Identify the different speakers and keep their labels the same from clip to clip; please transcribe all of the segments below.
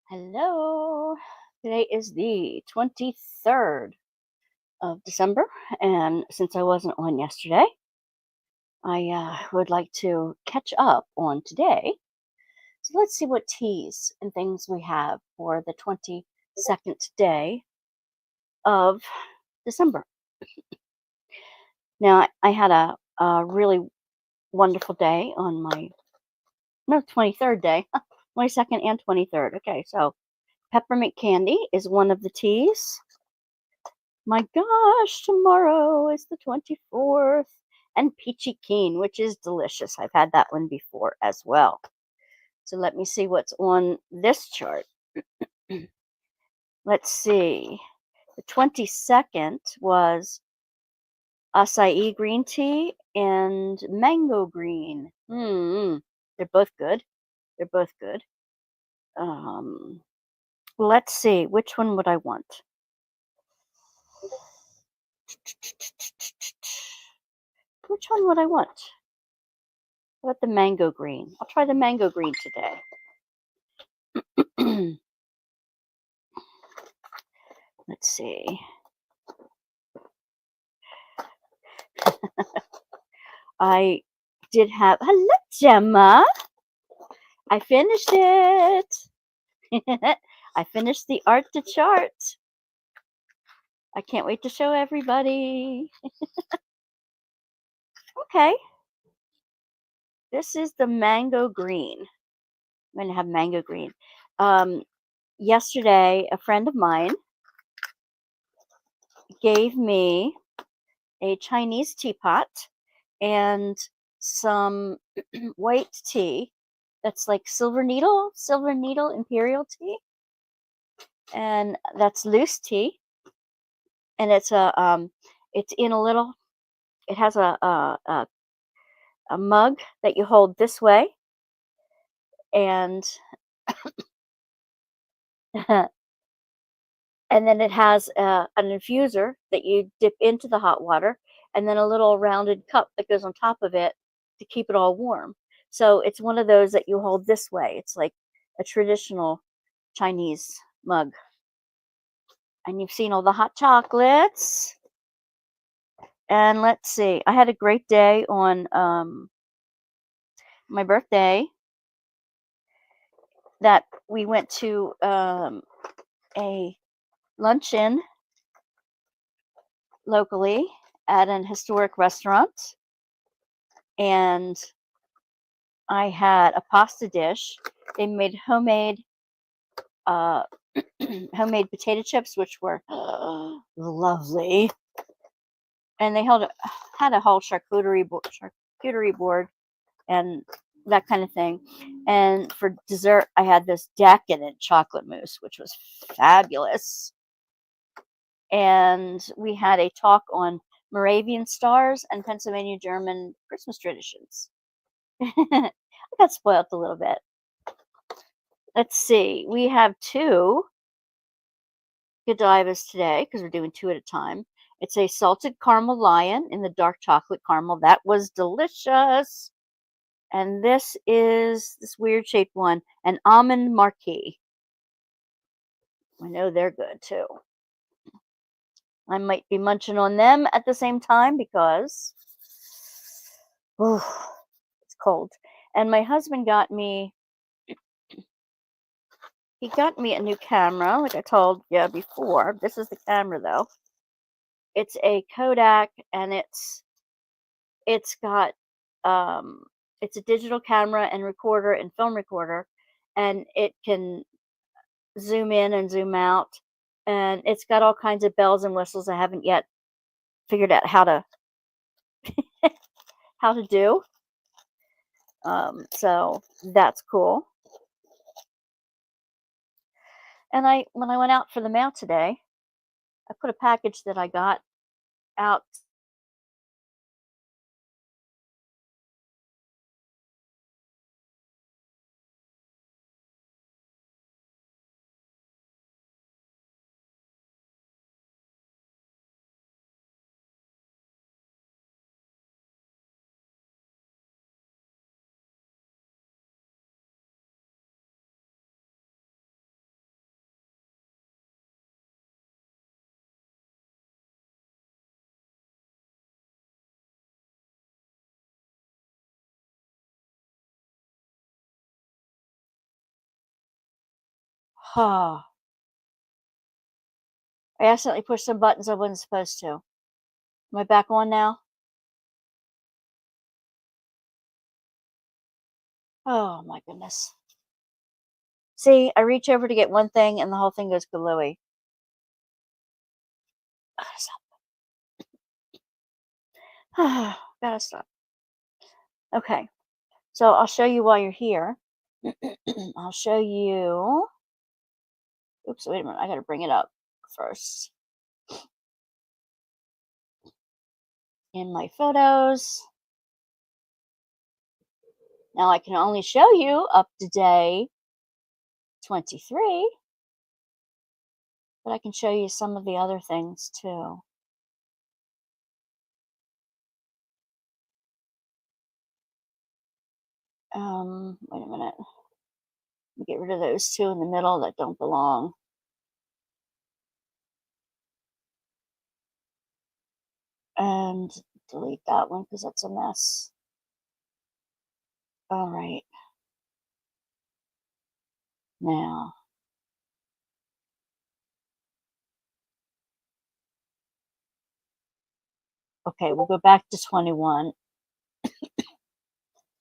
Speaker 1: Hello. Today is the 23rd of December, and since I wasn't on yesterday, I would like to catch up on today. So let's see what teas and things we have for the 22nd day of December. Now, I had a really wonderful day on my, no, 23rd day, 22nd and 23rd. Okay, so peppermint candy is one of the teas. My gosh, tomorrow is the 24th. And peachy keen, which is delicious. I've had that one before as well. So let me see what's on this chart. Let's see. The 22nd was acai green tea and mango green. They're both good. They're both good. Um, let's see. Which one would I want? Which one would I want? What about the mango green? I'll try the mango green today. Let's see. I did have. Hello, Gemma. I finished it. I finished the art to chart. I can't wait to show everybody. Okay. This is the mango green. I'm going to have mango green. Yesterday, a friend of mine gave me a Chinese teapot and some white tea that's like silver needle imperial tea, and that's loose tea, and it's in a little, it has a mug that you hold this way, and and then it has an infuser that you dip into the hot water, and then a little rounded cup that goes on top of it to keep it all warm. So it's one of those that you hold this way. It's like a traditional Chinese mug. And you've seen all the hot chocolates. And let's see, I had a great day on my birthday that we went to a luncheon locally at an historic restaurant, and I had a pasta dish. They made homemade uh, homemade potato chips, which were lovely, and they had a whole charcuterie board and that kind of thing. And for dessert, I had this decadent chocolate mousse, which was fabulous. And we had a talk on Moravian stars and Pennsylvania German Christmas traditions. I got spoiled a little bit. Let's see. We have two Godivas today because we're doing two at a time. It's a salted caramel lion in the dark chocolate caramel. That was delicious. And this is this weird shaped one, an almond marquis. I know they're good too. I might be munching on them at the same time because it's cold. And my husband got me a new camera, like I told you before. This is the camera though. It's a Kodak, and it's got it's a digital camera and recorder and film recorder, and it can zoom in and zoom out, and it's got all kinds of bells and whistles I haven't yet figured out how to do. So that's cool. And when I went out for the mail today, I put a package that I got out I accidentally pushed some buttons I wasn't supposed to. Am I back on now? Oh my goodness. See, I reach over to get one thing and the whole thing goes galooey. Gotta stop. Gotta stop. Okay. So I'll show you while you're here. I'll show you. Oops, wait a minute. I gotta bring it up first. In my photos. Now I can only show you up to day 23, but I can show you some of the other things too. Wait a minute. Let me get rid of those two in the middle that don't belong. And delete that one because that's a mess. All right. Now, okay, we'll go back to 21.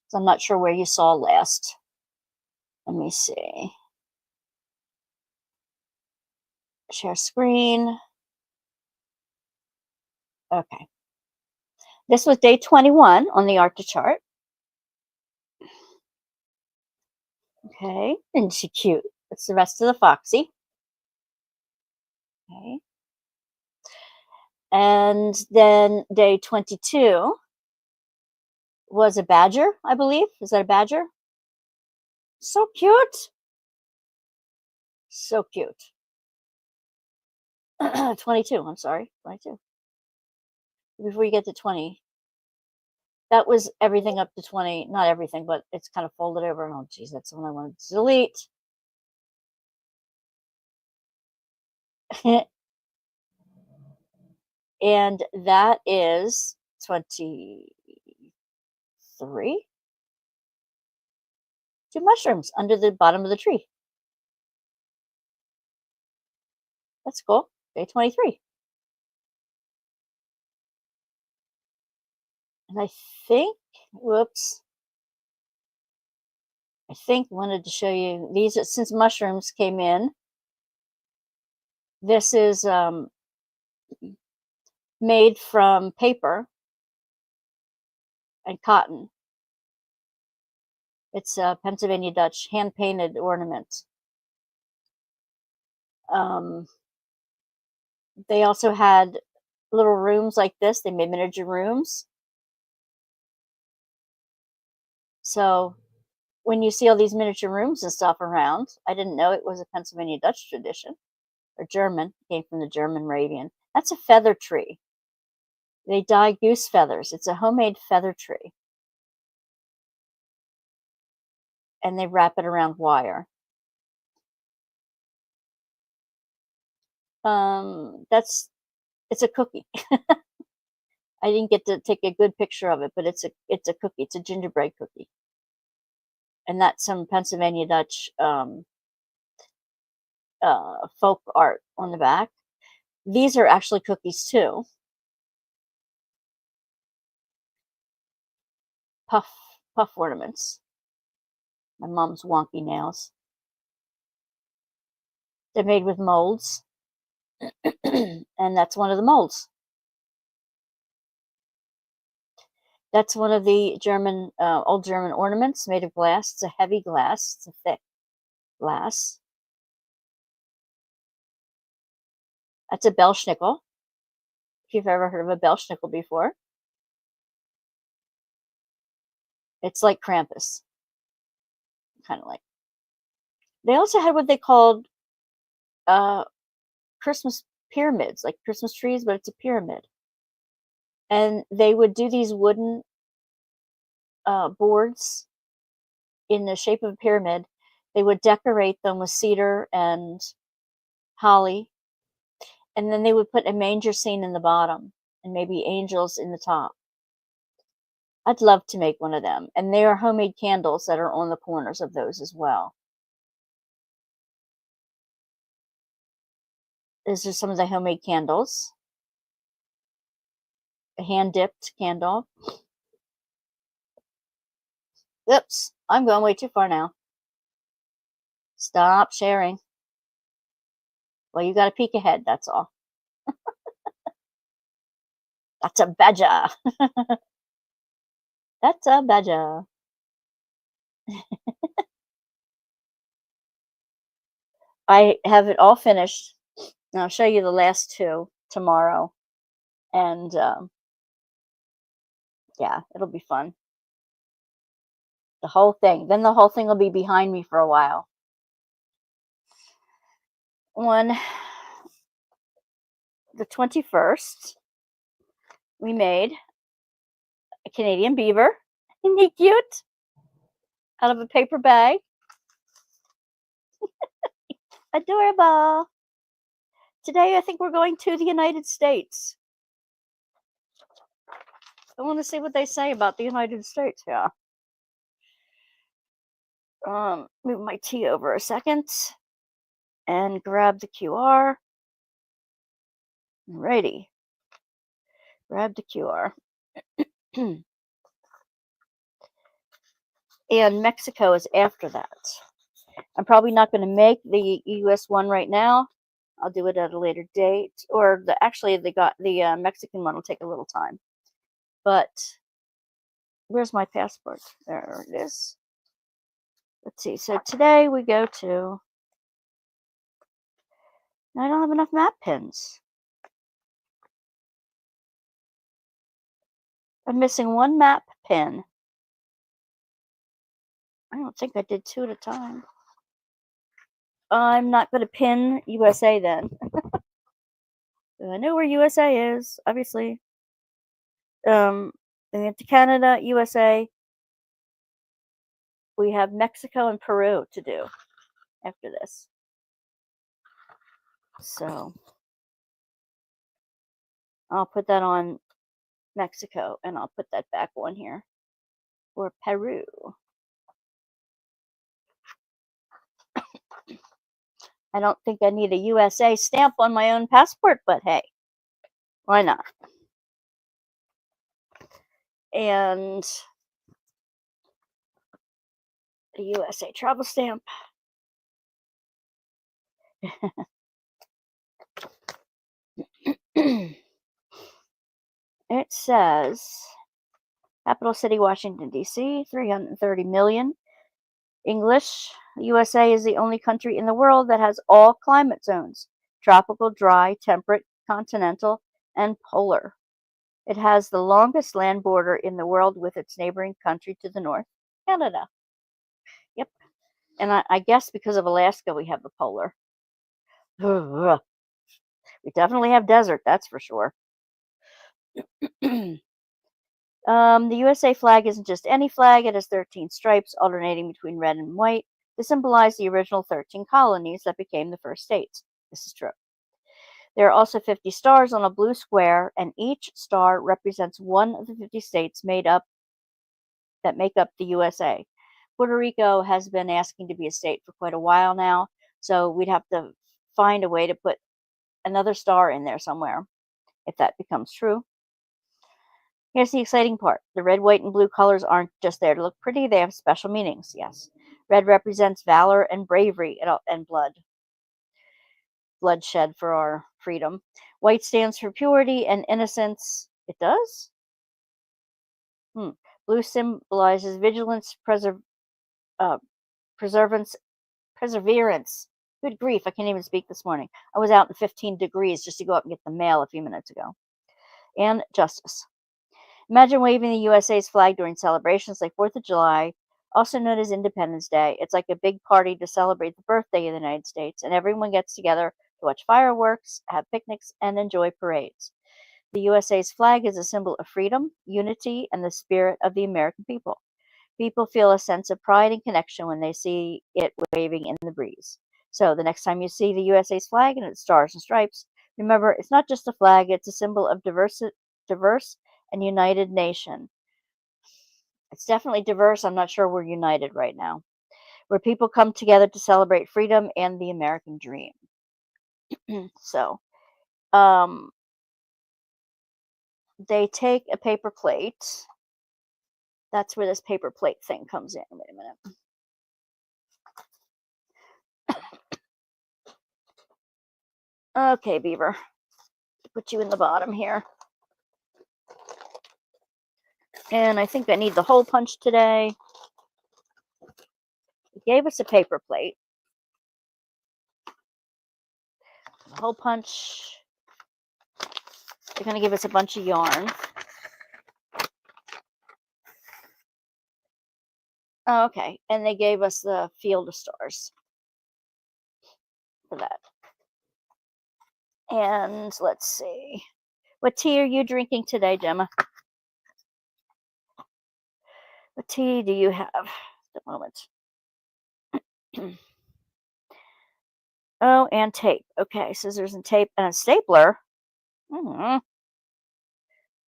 Speaker 1: So I'm not sure where you saw last. Let me see. Share screen. Okay. This was day 21 on the Arctic chart. Okay, and she cute. That's the rest of the Foxy. Okay. And then day 22 was a badger, I believe. Is that a badger? So cute. So cute. 22, I'm sorry. 22. Before you get to 20. That was everything up to 20. Not everything, but it's kind of folded over. Oh, geez, that's the one I wanted to delete. And that is 23. 2 mushrooms under the bottom of the tree. That's cool. Day 23. And I think, whoops. I think wanted to show you these since mushrooms came in. This is made from paper and cotton. It's a Pennsylvania Dutch hand-painted ornament. They also had little rooms like this. They made miniature rooms. So when you see all these miniature rooms and stuff around, I didn't know it was a Pennsylvania Dutch tradition or German. It came from the German Moravian. That's a feather tree. They dye goose feathers. It's a homemade feather tree. And they wrap it around wire. It's a cookie. I didn't get to take a good picture of it, but it's a cookie. It's a gingerbread cookie. And that's some Pennsylvania Dutch folk art on the back. These are actually cookies too. Puff ornaments. My mom's wonky nails. They're made with molds. And that's one of the molds. That's one of the German, old German ornaments made of glass. It's a heavy glass. It's a thick glass. That's a Bellschnickel. If you've ever heard of a Bellschnickel before. It's like Krampus. Kind of like. They also had what they called Christmas pyramids, like Christmas trees, but it's a pyramid. And they would do these wooden boards in the shape of a pyramid. They would decorate them with cedar and holly. And then they would put a manger scene in the bottom and maybe angels in the top. I'd love to make one of them. And they are homemade candles that are on the corners of those as well. These are some of the homemade candles. A hand-dipped candle. Oops, I'm going way too far now. Stop sharing. Well, you got to peek ahead, that's all. That's a badger. That's a badger. I have it all finished. And I'll show you the last two tomorrow. And yeah, it'll be fun. The whole thing. Then the whole thing will be behind me for a while. On the 21st, we made a Canadian beaver. Isn't he cute? Out of a paper bag. Adorable. Today, I think we're going to the United States. I want to see what they say about the United States. Yeah. Move my tea over a second and grab the QR. Righty. Grab the QR. And Mexico is after that. I'm probably not going to make the US one right now. I'll do it at a later date. Or actually, the Mexican one will take a little time. But where's my passport? There it is. Let's see. So today we go to. I don't have enough map pins. I'm missing one map pin. I don't think I did two at a time. I'm not going to pin USA then. I know where USA is, obviously. And to Canada, USA. We have Mexico and Peru to do after this. So I'll put that on Mexico and I'll put that back on here for Peru. I don't think I need a USA stamp on my own passport, but hey, why not? And a USA travel stamp. It says capital city Washington D.C. 330 million. English. The USA is the only country in the world that has all climate zones: tropical, dry, temperate, continental, and polar. It has the longest land border in the world with its neighboring country to the north, Canada. Yep. And I guess because of Alaska, we have the polar. We definitely have desert, that's for sure. The USA flag isn't just any flag. It has 13 stripes alternating between red and white to symbolize the original 13 colonies that became the first states. This is true. There are also 50 stars on a blue square, and each star represents one of the 50 states that make up the USA. Puerto Rico has been asking to be a state for quite a while now, so we'd have to find a way to put another star in there somewhere if that becomes true. Here's the exciting part. The red, white, and blue colors aren't just there to look pretty. They have special meanings, yes. Red represents valor and bravery and bloodshed for our freedom. White stands for purity and innocence. It does? Blue symbolizes vigilance, perseverance. Good grief, I can't even speak this morning. I was out in 15 degrees just to go up and get the mail a few minutes ago. And justice. Imagine waving the USA's flag during celebrations like 4th of July, also known as Independence Day. It's like a big party to celebrate the birthday of the United States, and everyone gets together to watch fireworks, have picnics, and enjoy parades. The USA's flag is a symbol of freedom, unity, and the spirit of the American people. People feel a sense of pride and connection when they see it waving in the breeze. So the next time you see the USA's flag and its stars and stripes, remember it's not just a flag, it's a symbol of diverse and united nation. It's definitely diverse. I'm not sure we're united right now. Where people come together to celebrate freedom and the American dream. So, they take a paper plate. That's where this paper plate thing comes in. Wait a minute. Okay, Beaver. Put you in the bottom here. And I think I need the hole punch today. They gave us a paper plate. The hole punch. They're going to give us a bunch of yarn. Oh, okay. And they gave us the Field of Stars for that. And let's see. What tea are you drinking today, Gemma? What tea do you have at the moment? Oh, and tape. Okay, scissors and tape and a stapler. I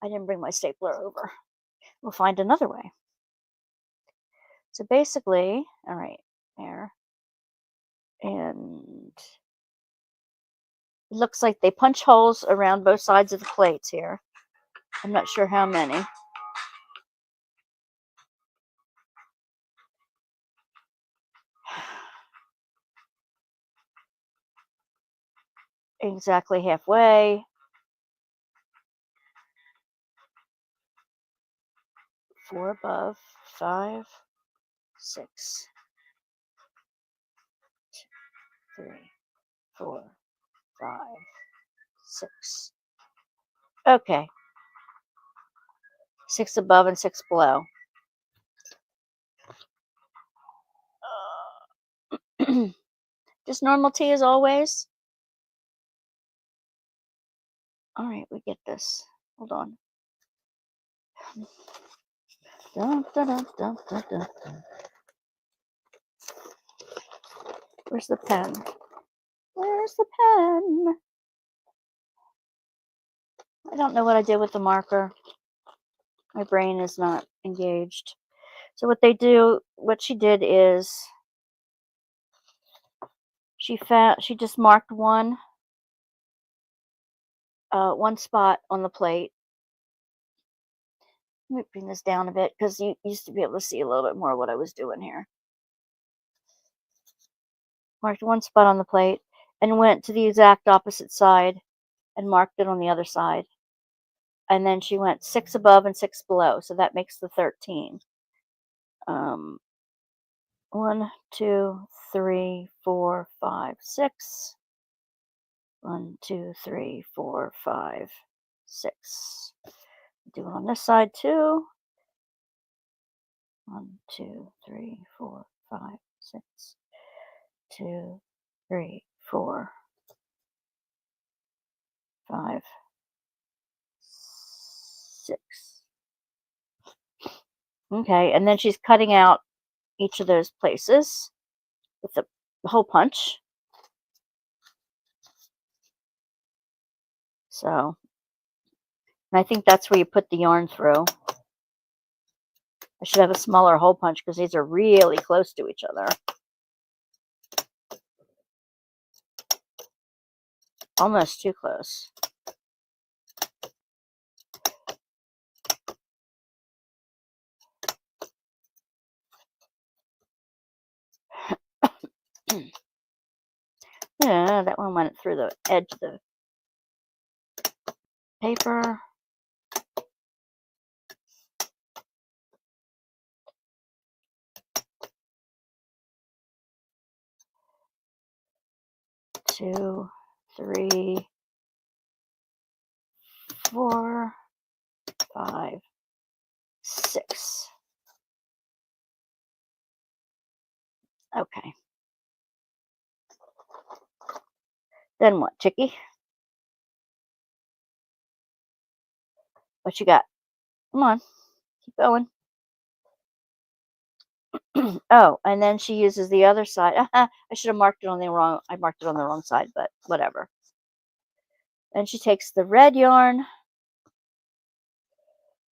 Speaker 1: didn't bring my stapler over. We'll find another way. So basically, all right, there. And it looks like they punch holes around both sides of the plates here. I'm not sure how many. Exactly halfway. 4 above, 5, 6, 3, 4, 5, 6. Okay. 6 above and 6 below. Just normal tea as always. All right, we get this. Hold on. Dun, dun, dun, dun, dun, dun. Where's the pen? Where's the pen? I don't know what I did with the marker. My brain is not engaged. So what she did is she just marked one spot on the plate. Let me bring this down a bit because you used to be able to see a little bit more of what I was doing here. Marked one spot on the plate and went to the exact opposite side and marked it on the other side. And then she went 6 above and 6 below, so that makes the 13. 1, 2, 3, 4, 5, 6. 1, 2, 3, 4, 5, 6. Do it on this side too. 1, 2, 3, 4, 5, 6. 2, 3, 4, 5, 6. Okay, and then she's cutting out each of those places with the hole punch. So, and I think that's where you put the yarn through. I should have a smaller hole punch because these are really close to each other. Almost too close. Yeah, that one went through the edge of the paper. Two, 3, 4, 5, 6. Okay. Then what, Chicky? What you got? Come on, keep going. Oh, and then she uses the other side. I should have marked it on the wrong. I marked it on the wrong side, but whatever. Then she takes the red yarn,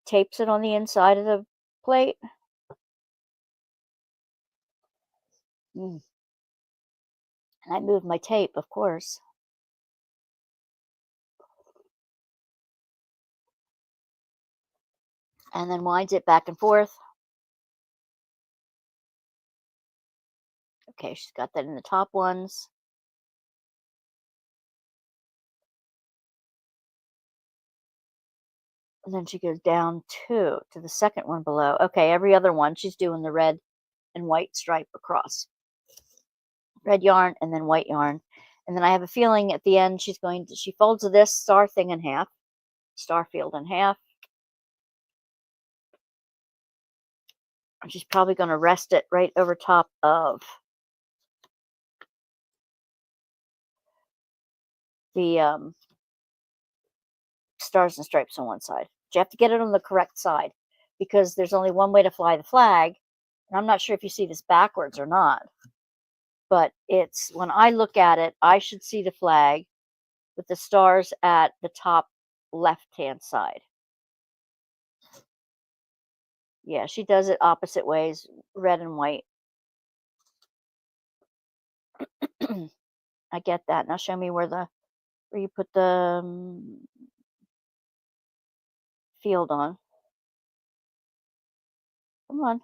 Speaker 1: tapes it on the inside of the plate. And I moved my tape, of course. and then winds it back and forth. Okay, she's got that in the top ones. And then she goes down two to the second one below. Okay, every other one, she's doing the red and white stripe across. Red yarn and then white yarn. And then I have a feeling at the end she folds this star thing in half, star field in half. And she's probably going to rest it right over top of the stars and stripes on one side. You have to get it on the correct side because there's only one way to fly the flag. And I'm not sure if you see this backwards or not, but it's when I look at it, I should see the flag with the stars at the top left-hand side. Yeah, she does it opposite ways, red and white. I get that. Now show me where you put the field on. Come on.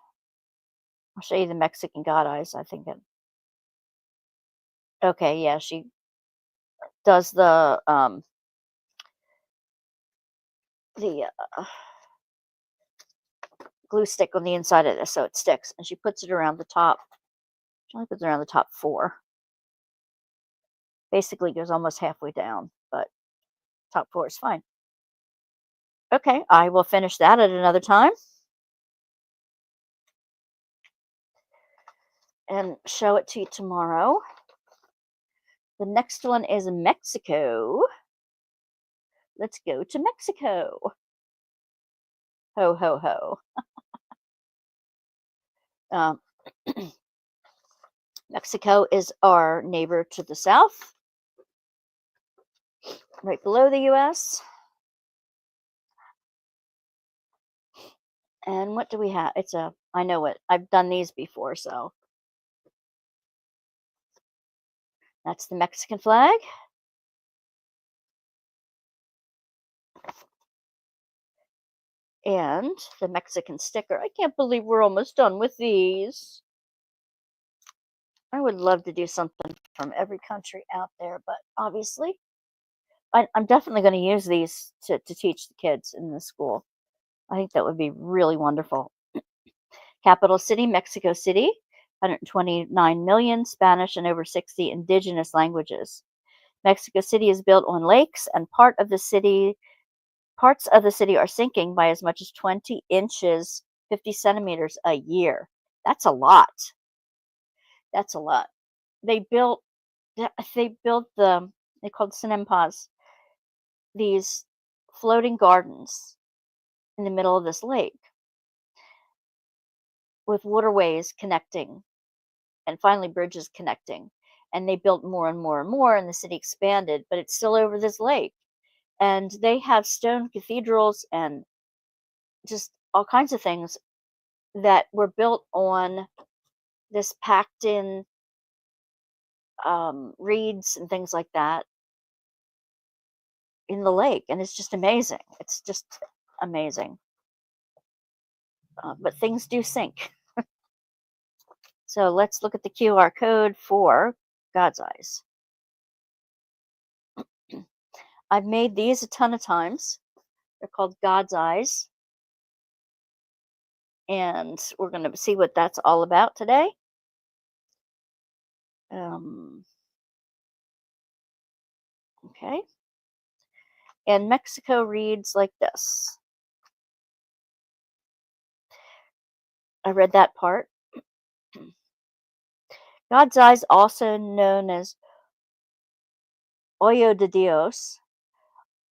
Speaker 1: I'll show you the Mexican God eyes, I think. Okay, yeah, she does the glue stick on the inside of this so it sticks, and she puts it around the top. She only puts it around the top 4. Basically goes almost halfway down, but top 4 is fine. Okay, I will finish that at another time and show it to you tomorrow. The next one is Mexico. Let's go to Mexico. Ho, ho, ho. Mexico is our neighbor to the south, right below the U.S. And what do we have? I know it. I've done these before, so. That's the Mexican flag. And the Mexican sticker. I can't believe we're almost done with these. I would love to do something from every country out there, but obviously, I'm definitely going to use these to teach the kids in the school. I think that would be really wonderful. Capital city, Mexico City, 129 million, Spanish, and over 60 indigenous languages. Mexico City is built on lakes, and parts of the city are sinking by as much as 20 inches, 50 centimeters a year. That's a lot. That's a lot. They built they called cinempas, these floating gardens in the middle of this lake with waterways connecting and finally bridges connecting. And they built more and more and more, and the city expanded, but it's still over this lake. And they have stone cathedrals and just all kinds of things that were built on this packed in reeds and things like that in the lake. And it's just amazing. It's just amazing. But things do sink. So let's look at the QR code for God's eyes. I've made these a ton of times. They're called God's eyes. And we're going to see what that's all about today. Okay. And Mexico reads like this. I read that part. God's eyes, also known as Ojo de Dios,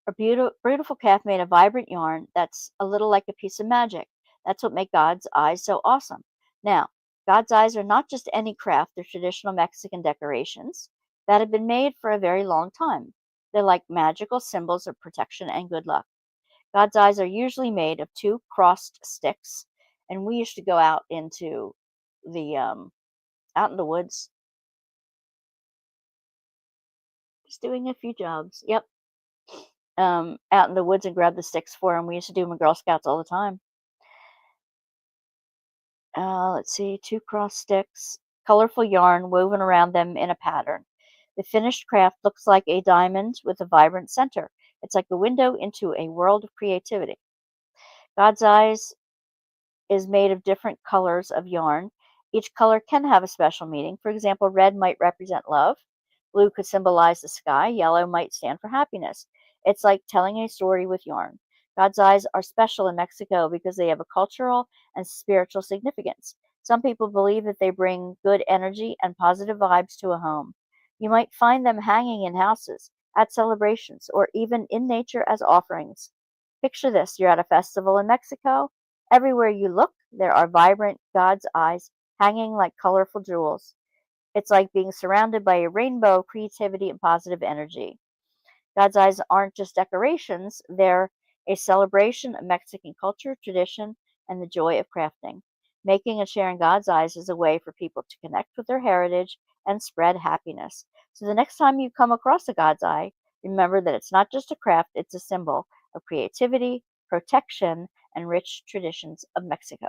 Speaker 1: a beautiful calf made of vibrant yarn that's a little like a piece of magic. That's what makes God's eyes so awesome. Now, God's eyes are not just any craft, they're traditional Mexican decorations that have been made for a very long time. They're like magical symbols of protection and good luck. God's eyes are usually made of 2 crossed sticks, and we used to go out into the woods, just doing a few jobs. Yep. Out in the woods and grab the sticks for them. We used to do them in Girl Scouts all the time. Let's see, 2 cross sticks, colorful yarn woven around them in a pattern. The finished craft looks like a diamond with a vibrant center. It's like a window into a world of creativity. God's eyes is made of different colors of yarn. Each color can have a special meaning. For example, red might represent love, blue could symbolize the sky, yellow might stand for happiness. It's like telling a story with yarn. God's eyes are special in Mexico because they have a cultural and spiritual significance. Some people believe that they bring good energy and positive vibes to a home. You might find them hanging in houses, at celebrations, or even in nature as offerings. Picture this: you're at a festival in Mexico. Everywhere you look, there are vibrant God's eyes hanging like colorful jewels. It's like being surrounded by a rainbow of creativity and positive energy. God's eyes aren't just decorations, they're a celebration of Mexican culture, tradition, and the joy of crafting. Making and sharing God's eyes is a way for people to connect with their heritage and spread happiness. So the next time you come across a God's eye, remember that it's not just a craft, it's a symbol of creativity, protection, and rich traditions of Mexico.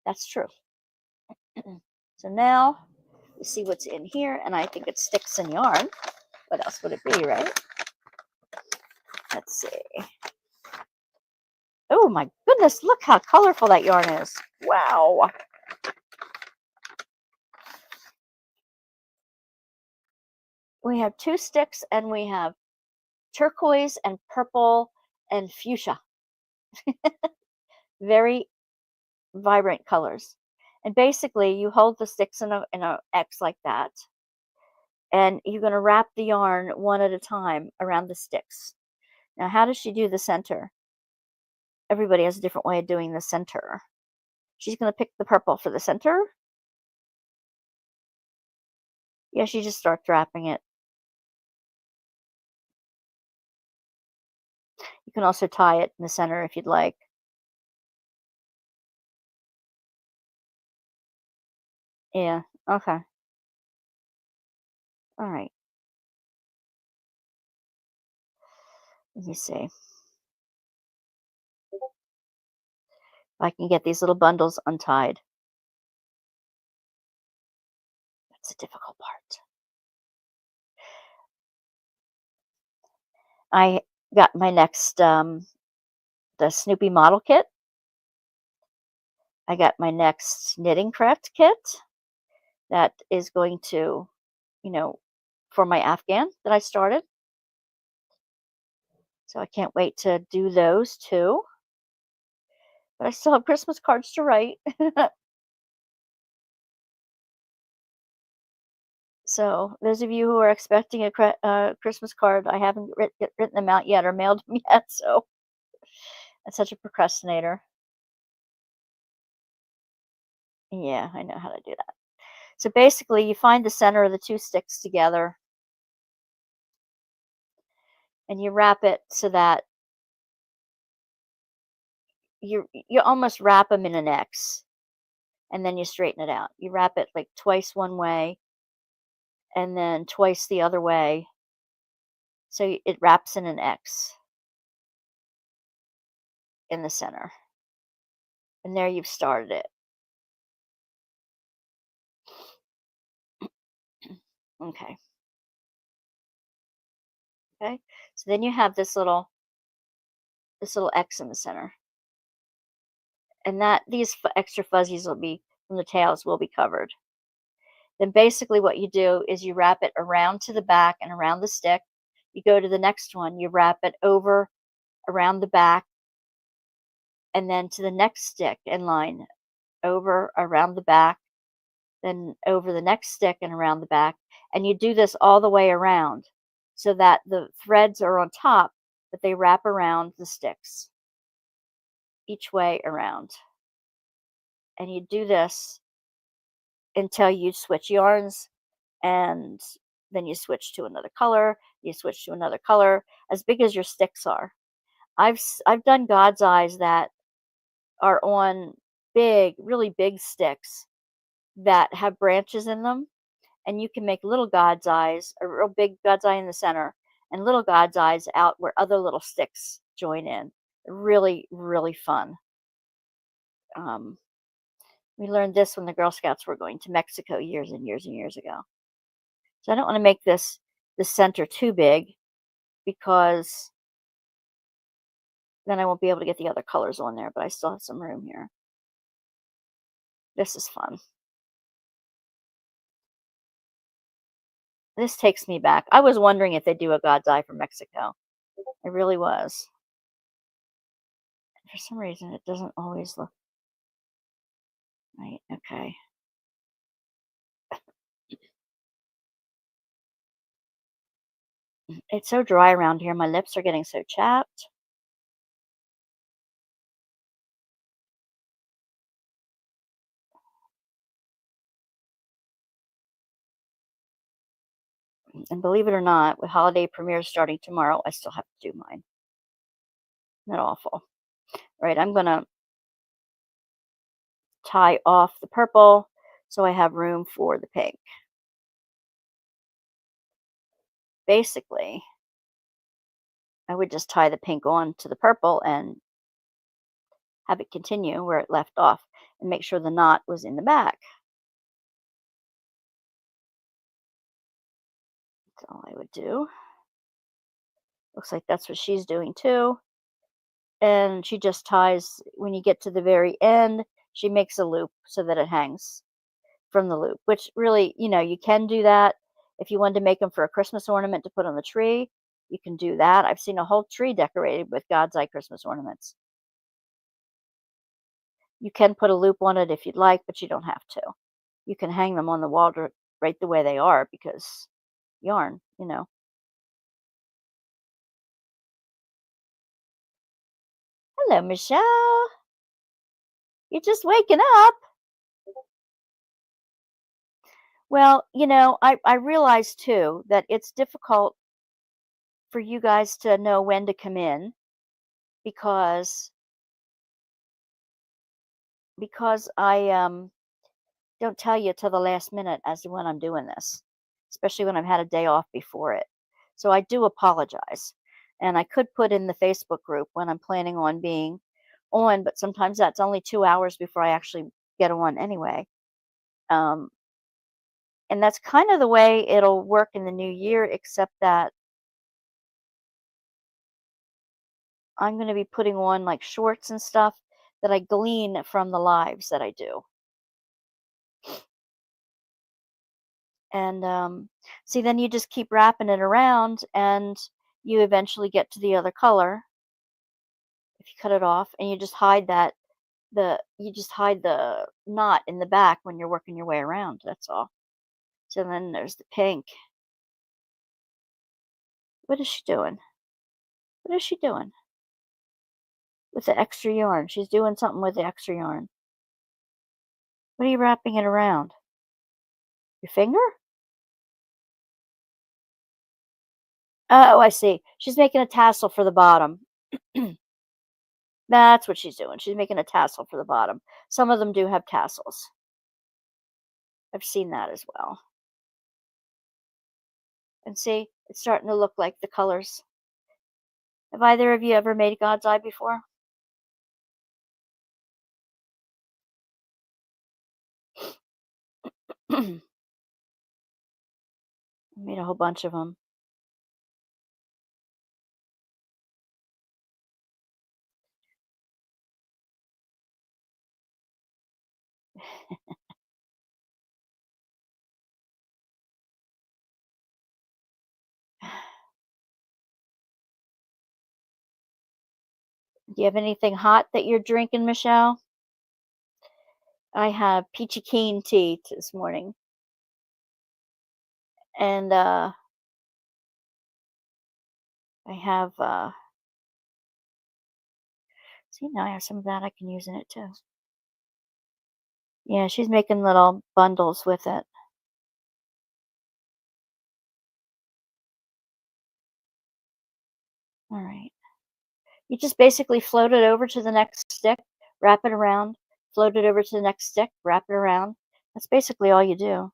Speaker 1: That's true. So now we see what's in here, and I think it's sticks and yarn. What else would it be, right? Let's see. Oh my goodness, look how colorful that yarn is. Wow. We have 2 sticks and we have turquoise and purple and fuchsia. Very vibrant colors. And basically you hold the sticks in a X like that, and you're going to wrap the yarn one at a time around the sticks. Now, how does she do the center? Everybody has a different way of doing the center. She's going to pick the purple for the center. Yeah, she just starts wrapping it. You can also tie it in the center if you'd like. Yeah, okay. All right. Let me see if I can get these little bundles untied. That's the difficult part. I got my next the Snoopy model kit. I got my next knitting craft kit that is going to, you know, for my Afghan that I started. So I can't wait to do those too. But I still have Christmas cards to write. So those of you who are expecting a Christmas card, I haven't written them out yet or mailed them yet. So I'm such a procrastinator. Yeah, I know how to do that. So basically, you find the center of the 2 sticks together and you wrap it so that you almost wrap them in an X, and then you straighten it out. You wrap it like twice one way and then twice the other way, so it wraps in an X in the center. And there you've started it. Okay. Okay. So then you have this little X in the center, and that these extra fuzzies will be from the tails will be covered. Then basically what you do is you wrap it around to the back and around the stick. You go to the next one, you wrap it over around the back, and then to the next stick in line, over around the back, then over the next stick and around the back. And you do this all the way around so that the threads are on top, but they wrap around the sticks each way around. And you do this until you switch yarns, and then you switch to another color, you switch to another color, as big as your sticks are. I've done God's eyes that are on big, really big sticks that have branches in them, and you can make little God's eyes, a real big God's eye in the center, and little God's eyes out where other little sticks join in. Really, really fun. Um, We learned this when the Girl Scouts were going to Mexico years and years and years ago. So I don't want to make the center too big because then I won't be able to get the other colors on there, but I still have some room here. This is fun. This takes me back. I was wondering if they do a God's Eye from Mexico. I really was. For some reason, it doesn't always look right. Okay. It's so dry around here. My lips are getting so chapped. And believe it or not, with holiday premieres starting tomorrow, I still have to do mine. Isn't that awful? Right, I'm going to tie off the purple so I have room for the pink. Basically, I would just tie the pink on to the purple and have it continue where it left off and make sure the knot was in the back. That's all I would do. Looks like that's what she's doing too. And she just ties, when you get to the very end, she makes a loop so that it hangs from the loop, which really, you can do that. If you wanted to make them for a Christmas ornament to put on the tree, you can do that. I've seen a whole tree decorated with God's Eye Christmas ornaments. You can put a loop on it if you'd like, but you don't have to. You can hang them on the wall right the way they are because yarn. Hello, Michelle. You're just waking up. Well, I realize too that it's difficult for you guys to know when to come in because I don't tell you till the last minute as to when I'm doing this, especially when I've had a day off before it. So I do apologize. And I could put in the Facebook group when I'm planning on being on, but sometimes that's only 2 hours before I actually get on anyway. Um, and that's kind of the way it'll work in the new year, except that I'm going to be putting on like shorts and stuff that I glean from the lives that I do. And see, then you just keep wrapping it around and you eventually get to the other color if you cut it off and you just hide the knot in the back when you're working your way around. That's all. So then there's the pink. What is she doing? What is she doing with the extra yarn? She's doing something with the extra yarn. What are you wrapping it around? Your finger? Oh, I see. She's making a tassel for the bottom. That's what she's doing. She's making a tassel for the bottom. Some of them do have tassels. I've seen that as well. And see, it's starting to look like the colors. Have either of you ever made God's Eye before? I made a whole bunch of them. Do you have anything hot that you're drinking, Michelle? I have peachy keen tea this morning. And I have see, now I have some of that I can use in it too. Yeah, she's making little bundles with it. All right. You just basically float it over to the next stick, wrap it around, float it over to the next stick, wrap it around. That's basically all you do.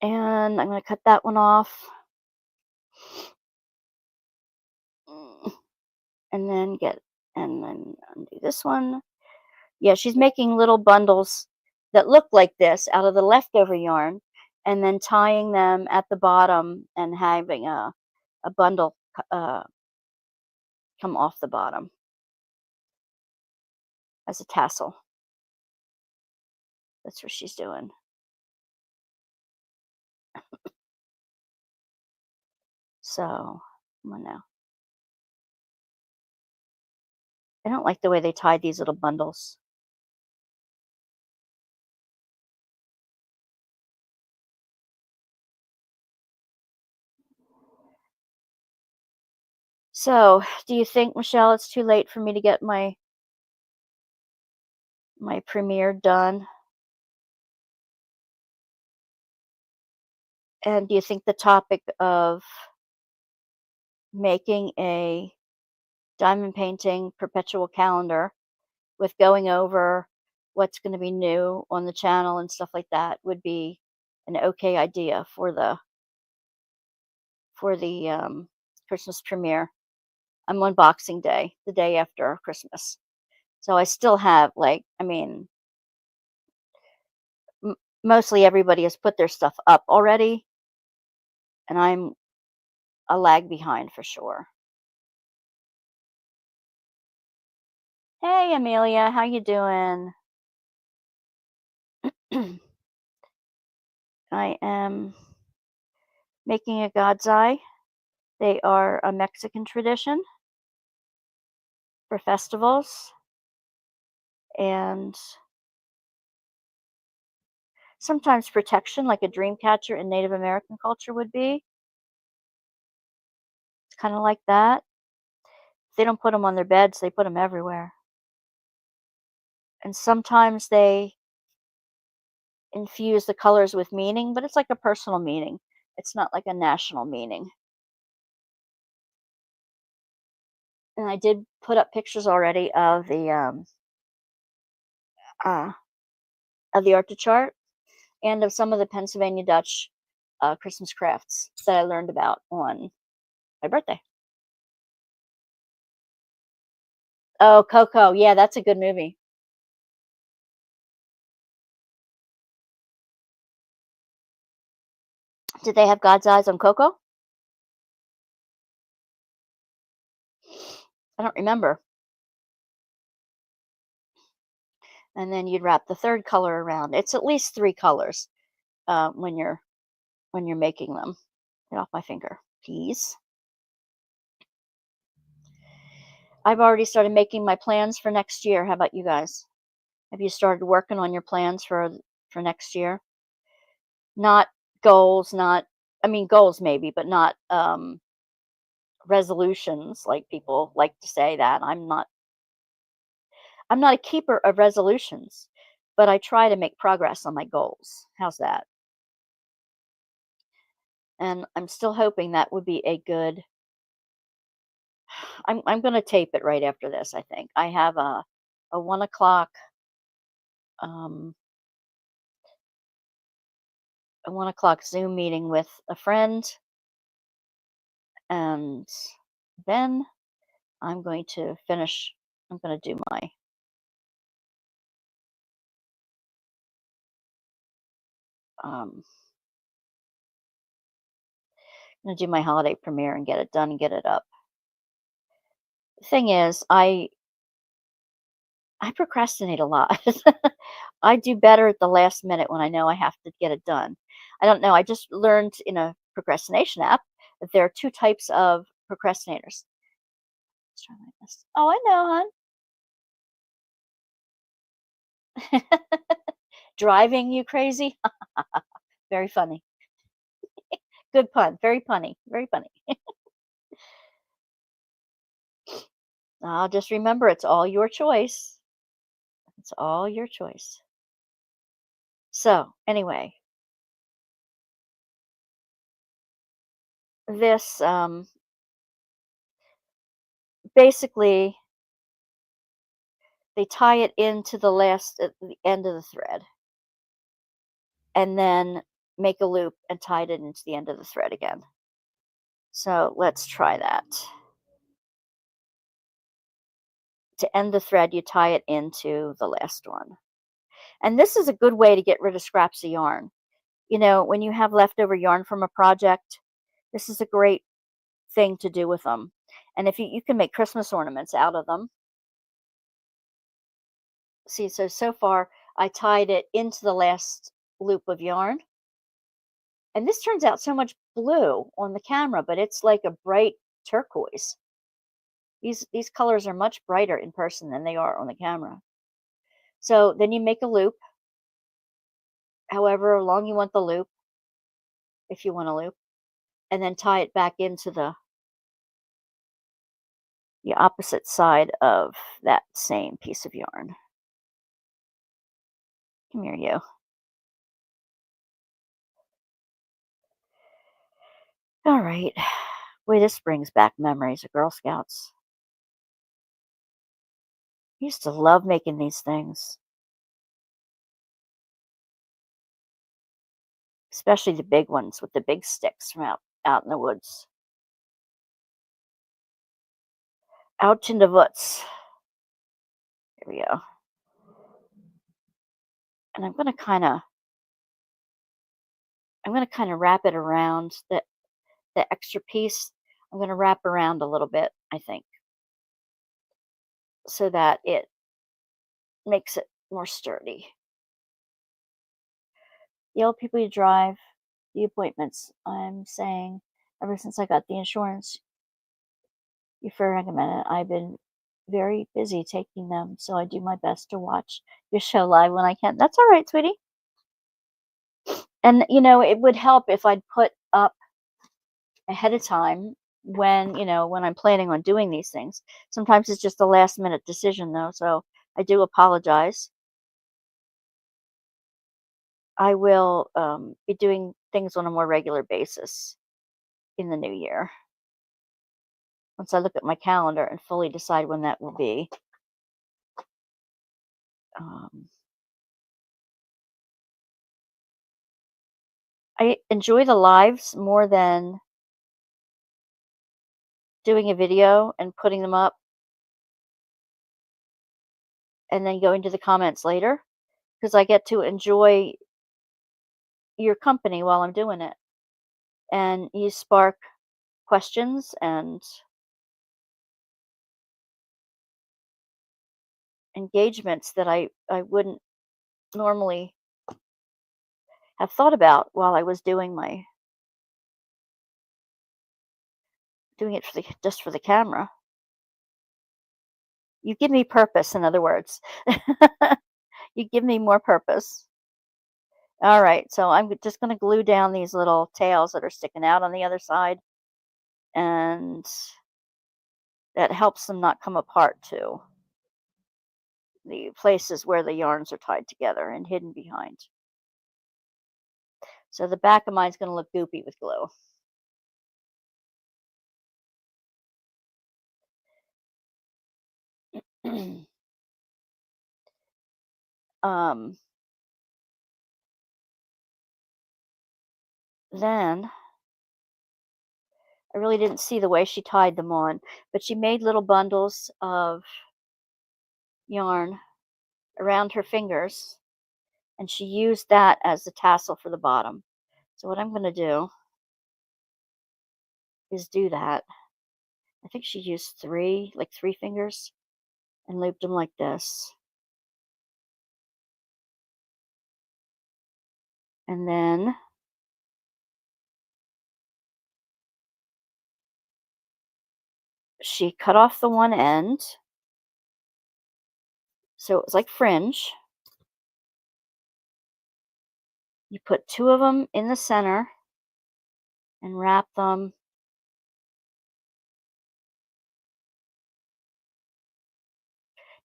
Speaker 1: And I'm going to cut that one off. And then undo this one. Yeah, she's making little bundles that look like this out of the leftover yarn, and then tying them at the bottom and having a bundle come off the bottom as a tassel. That's what she's doing. So, come on now. I don't like the way they tied these little bundles. So, do you think, Michelle, it's too late for me to get my premiere done? And do you think the topic of making a diamond painting perpetual calendar with going over what's going to be new on the channel and stuff like that would be an okay idea for the Christmas premiere? I'm on Boxing Day, the day after Christmas. So I still have, like, I mean, m- mostly everybody has put their stuff up already, and I'm a lag behind for sure. Hey, Amelia, how you doing? I am making a God's Eye. They are a Mexican tradition for festivals, and sometimes protection, like a dream catcher in Native American culture would be. It's kind of like that. They don't put them on their beds, they put them everywhere. And sometimes they infuse the colors with meaning, but it's like a personal meaning. It's not like a national meaning. And I did put up pictures already uh, of the art to chart and of some of the Pennsylvania Dutch Christmas crafts that I learned about on my birthday. Oh, Coco. Yeah, that's a good movie. Did they have God's eyes on Coco? I don't remember. And then you'd wrap the third color around. It's at least three colors when you're making them. Get off my finger, please. I've already started making my plans for next year. How about you guys? Have you started working on your plans for next year? Not goals, not I mean goals maybe, but not resolutions like people like to say that. I'm not a keeper of resolutions, but I try to make progress on my goals. How's that? And I'm still hoping that would be a good. I'm going to tape it right after this. I think I have a 1 o'clock um, a 1 o'clock Zoom meeting with a friend, and then I'm going to finish. I'm going to do um, my holiday premiere and get it done and get it up. The thing is, I procrastinate a lot. I do better at the last minute when I know I have to get it done. I don't know. I just learned in a procrastination app that there are two types of procrastinators. Let's try my best. Oh, I know, hon. Driving you crazy? Very funny. Good pun. Very punny. Very funny. Just remember, it's all your choice. It's all your choice. So, anyway, this basically they tie it into the last at the end of the thread and then make a loop and tie it into the end of the thread again. So let's try that. to end the thread, you tie it into the last one. And this is a good way to get rid of scraps of yarn. You know, when you have leftover yarn from a project, this is a great thing to do with them. And if you can make Christmas ornaments out of them. See, so far I tied it into the last loop of yarn. And this turns out so much blue on the camera, but it's like a bright turquoise. These colors are much brighter in person than they are on the camera. So then you make a loop, however long you want the loop, if you want a loop, and then tie it back into the opposite side of that same piece of yarn. Come here, you. All right. Boy, this brings back memories of Girl Scouts. I used to love making these things, especially the big ones with the big sticks from out in the woods. Out in the woods. Here we go. And I'm gonna kind of wrap it around the extra piece. I'm gonna wrap around a little bit, I think, so that it makes it more sturdy. The old people you drive, the appointments. I'm saying ever since I got the insurance, you for recommend it. I've been very busy taking them, so I do my best to watch your show live when I can. That's all right, sweetie. And you know, it would help if I'd put up ahead of time when I'm planning on doing these things. Sometimes it's just a last minute decision though, so I do apologize. I will be doing things on a more regular basis in the new year once I look at my calendar and fully decide when that will be. Um, I enjoy the lives more than doing a video and putting them up and then going to the comments later because I get to enjoy your company while I'm doing it. And you spark questions and engagements that I wouldn't normally have thought about while I was doing it just for the camera. You give me purpose, in other words. You give me more purpose. All right, so I'm just going to glue down these little tails that are sticking out on the other side, and that helps them not come apart too. The places where the yarns are tied together and hidden behind. So the back of mine's going to look goopy with glue. um, then I really didn't see the way she tied them on, but she made little bundles of yarn around her fingers, and she used that as the tassel for the bottom. So what I'm going to do is do that. I think she used three fingers, and looped them like this. And then she cut off the one end, so it was like fringe. You put two of them in the center and wrap them.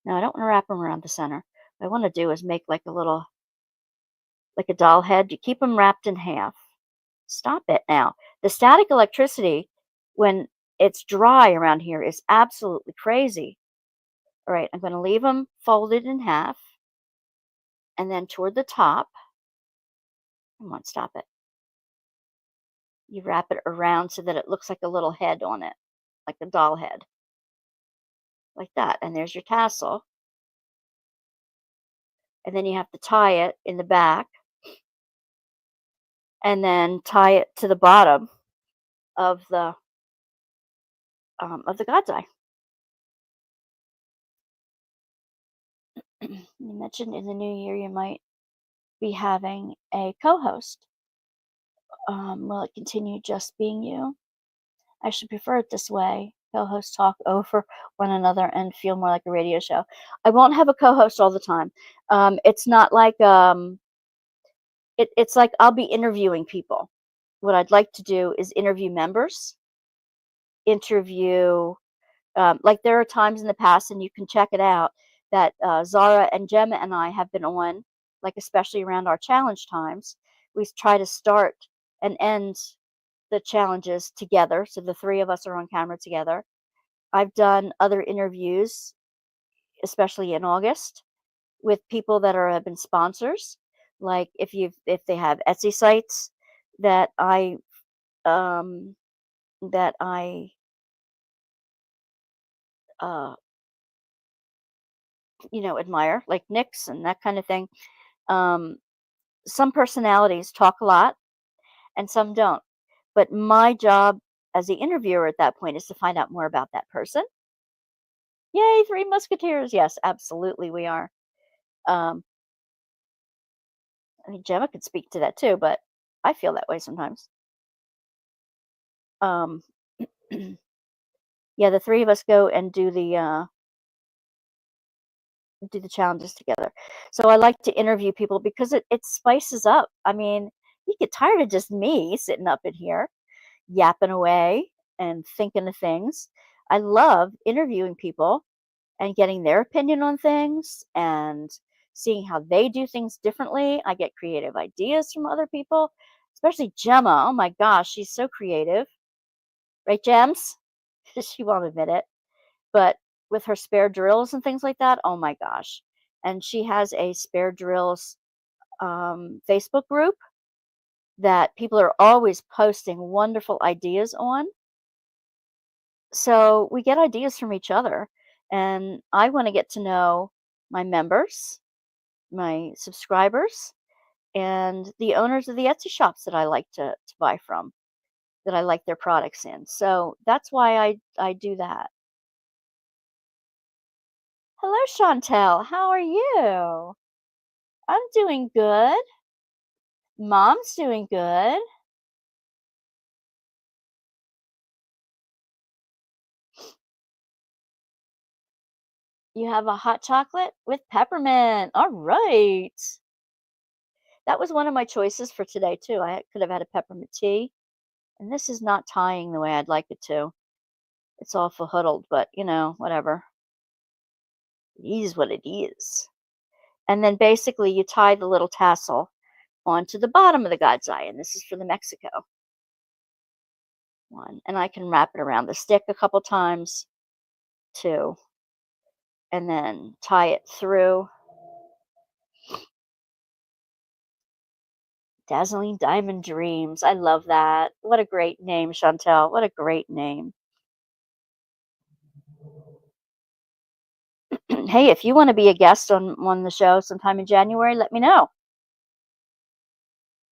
Speaker 1: Now I don't want to wrap them around the center. What I want to do is make like a doll head. You keep them wrapped in half. Stop it now. The static electricity when it's dry around here is absolutely crazy. All right, I'm going to leave them folded in half, and then toward the top, come on, stop it. You wrap it around so that it looks like a little head on it, like a doll head. like that. And there's your tassel. And then you have to tie it in the back and then tie it to the bottom of the God's Eye. You mentioned in the new year you might be having a co-host. Will it continue just being you? I should prefer it this way. Co-hosts talk over one another and feel more like a radio show. I won't have a co-host all the time. It's not like it's like I'll be interviewing people. What I'd like to do is interview members, interview like there are times in the past, and you can check it out, that Zara and Gemma and I have been on, like especially around our challenge times. We try to start and end the challenges together, so the three of us are on camera together. I've done other interviews, especially in August, with people that have been sponsors. Like if they have Etsy sites that um I uh admire, like Nick's and that kind of thing. Um some personalities talk a lot and some don't. But my job as the interviewer at that point is to find out more about that person. Yay, Three Musketeers. Yes, absolutely we are. Um, I mean, Gemma could speak to that too, but I feel that way sometimes. Um, yeah, the three of us go and do the challenges together. So I like to interview people because it spices up. I mean, you get tired of just me sitting up in here yapping away and thinking of things. I love interviewing people and getting their opinion on things and seeing how they do things differently. I get creative ideas from other people, especially Gemma. Oh my gosh, she's so creative. Right, Gems? She won't admit it. But with her spare drills and things like that, oh my gosh. And she has a spare drills Facebook group that people are always posting wonderful ideas on. So we get ideas from each other. And I want to get to know my members, my subscribers, and the owners of the Etsy shops that I like to buy from, that I like their products in. So that's why I do that. Hello, Chantel. How are you? I'm doing good. Mom's doing good. You have a hot chocolate with peppermint. All right. That was one of my choices for today, too. I could have had a peppermint tea. And this is not tying the way I'd like it to. It's all fuddled, but whatever. It is what it is. And then basically you tie the little tassel onto the bottom of the God's Eye. And this is for the Mexico one. And I can wrap it around the stick a couple times too. And then tie it through. Dazzling Diamond Dreams. I love that. What a great name, Chantel. What a great name. Hey, if you want to be a guest on the show sometime in January, let me know.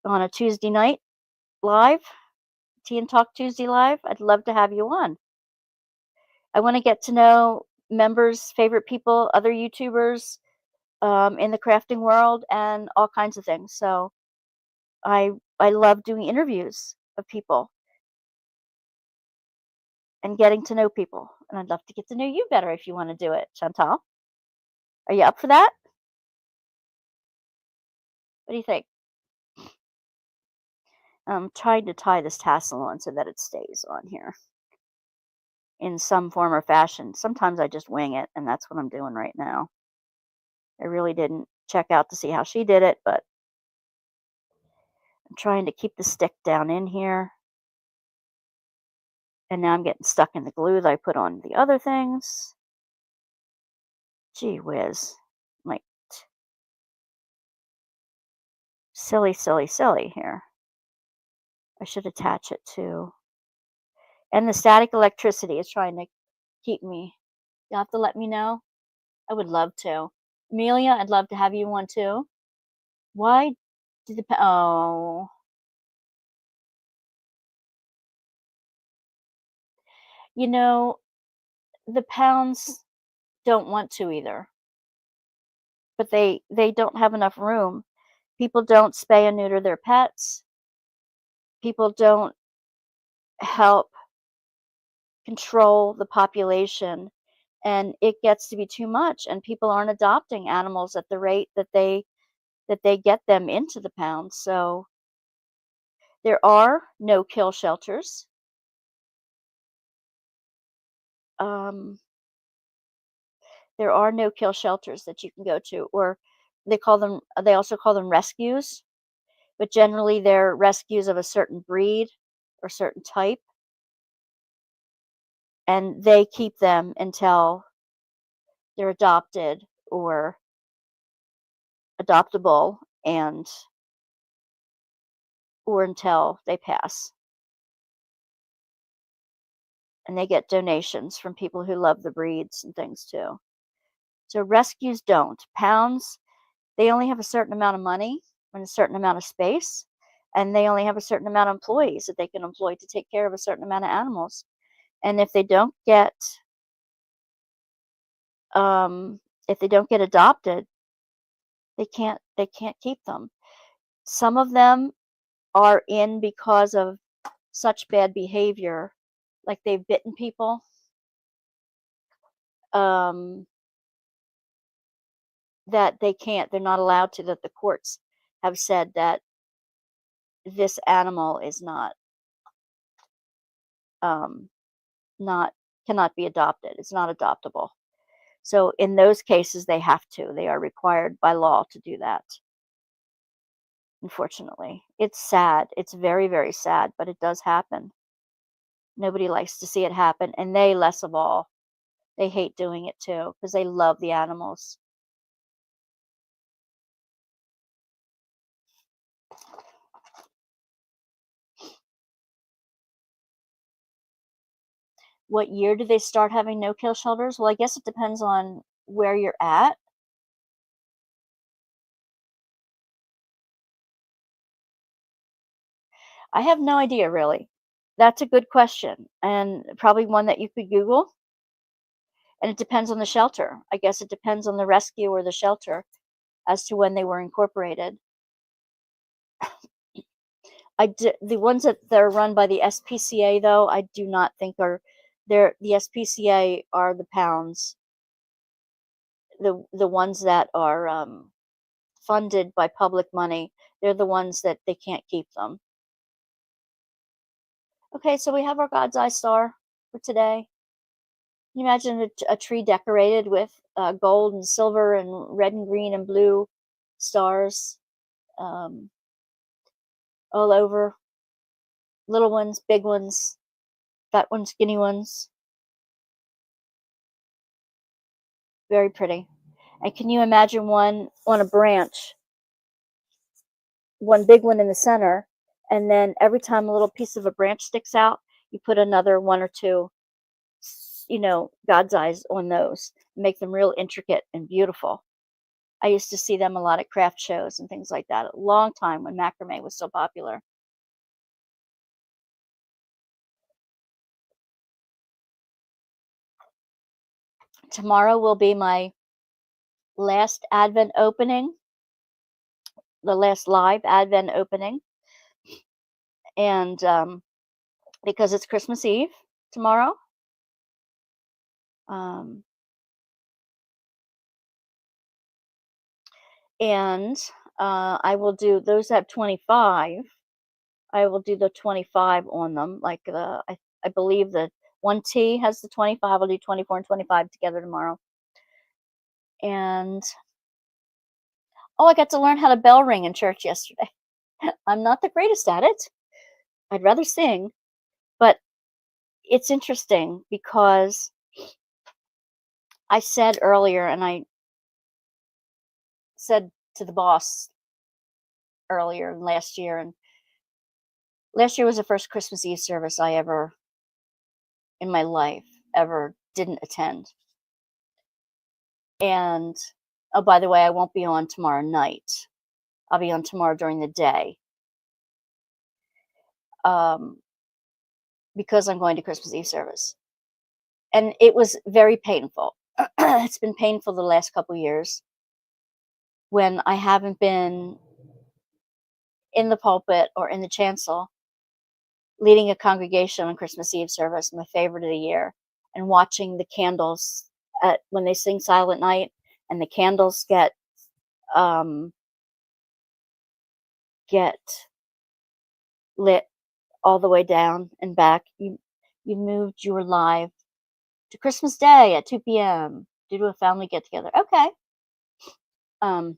Speaker 1: On a Tuesday night live, Tea and Talk Tuesday live, I'd love to have you on. I want to get to know members, favorite people, other YouTubers in the crafting world, and all kinds of things. So I love doing interviews of people and getting to know people. And I'd love to get to know you better if you want to do it, Chantal. Are you up for that? What do you think? I'm trying to tie this tassel on so that it stays on here in some form or fashion. Sometimes I just wing it, and that's what I'm doing right now. I really didn't check out to see how she did it, but I'm trying to keep the stick down in here. And now I'm getting stuck in the glue that I put on the other things. Gee whiz. Like, silly, silly, silly here. I should attach it to. And the static electricity is trying to keep me You'll have to let me know. I would love to. Amelia, I'd love to have you one too. Why did oh, you know, the pounds don't want to either, but they don't have enough room. People don't spay and neuter their pets. People don't help control the population, and it gets to be too much, and people aren't adopting animals at the rate that they get them into the pound. So there are no kill shelters. Um, there are no kill shelters that you can go to, or they also call them rescues, but generally they're rescues of a certain breed or certain type, and they keep them until they're adopted or adoptable, and or until they pass. And they get donations from people who love the breeds and things too. So rescues don't. Pounds, they only have a certain amount of money and a certain amount of space, and they only have a certain amount of employees that they can employ to take care of a certain amount of animals. And um, if they don't get adopted, they can't keep them. Some of them are in because of such bad behavior, like they've bitten people. Um, that they're not allowed to, that the courts have said that this animal is um, not cannot be adopted. It's not adoptable. So in those cases, they are required by law to do that. Unfortunately, it's sad. It's very, very sad, but it does happen. Nobody likes to see it happen, and they less of all. They hate doing it too because they love the animals. What year do they start having no-kill shelters? Well, I guess it depends on where you're at. I have no idea really. That's a good question, and probably one that you could Google, and it depends on the shelter. I guess it depends on the rescue or the shelter as to when they were incorporated. The ones that they're run by the SPCA, though, I do not think are the SPCA are the pounds. The ones that are funded by public money, they're the ones that they can't keep them. Okay, so we have our God's Eye star for today. Can you imagine a tree decorated with gold and silver and red and green and blue stars um, all over? Little ones, big ones, fat ones, skinny ones. Very pretty. And can you imagine one on a branch, one big one in the center, and then every time a little piece of a branch sticks out, you put another one or two, God's eyes on those, make them real intricate and beautiful. I used to see them a lot at craft shows and things like that a long time when macrame was so popular. Tomorrow will be my last Advent opening, the last live Advent opening, and because it's Christmas Eve tomorrow, um, and I will do those that have 25. I will do the 25 on them. Like I believe the 1T has the 25. I'll do 24 and 25 together tomorrow. And oh, I got to learn how to bell ring in church yesterday. I'm not the greatest at it. I'd rather sing, but it's interesting because I said earlier, and I said to the boss earlier and last year was the first Christmas Eve service I ever in my life ever didn't attend. And, oh, by the way, I won't be on tomorrow night. I'll be on tomorrow during the day, um, because I'm going to Christmas Eve service. And it was very painful. It's been painful the last couple years when I haven't been in the pulpit or in the chancel leading a congregation on Christmas Eve service, my favorite of the year, and watching the candles when they sing Silent Night and the candles um, get lit all the way down and back. You moved your live to Christmas Day at 2 p.m. due to a family get together. Okay. Um,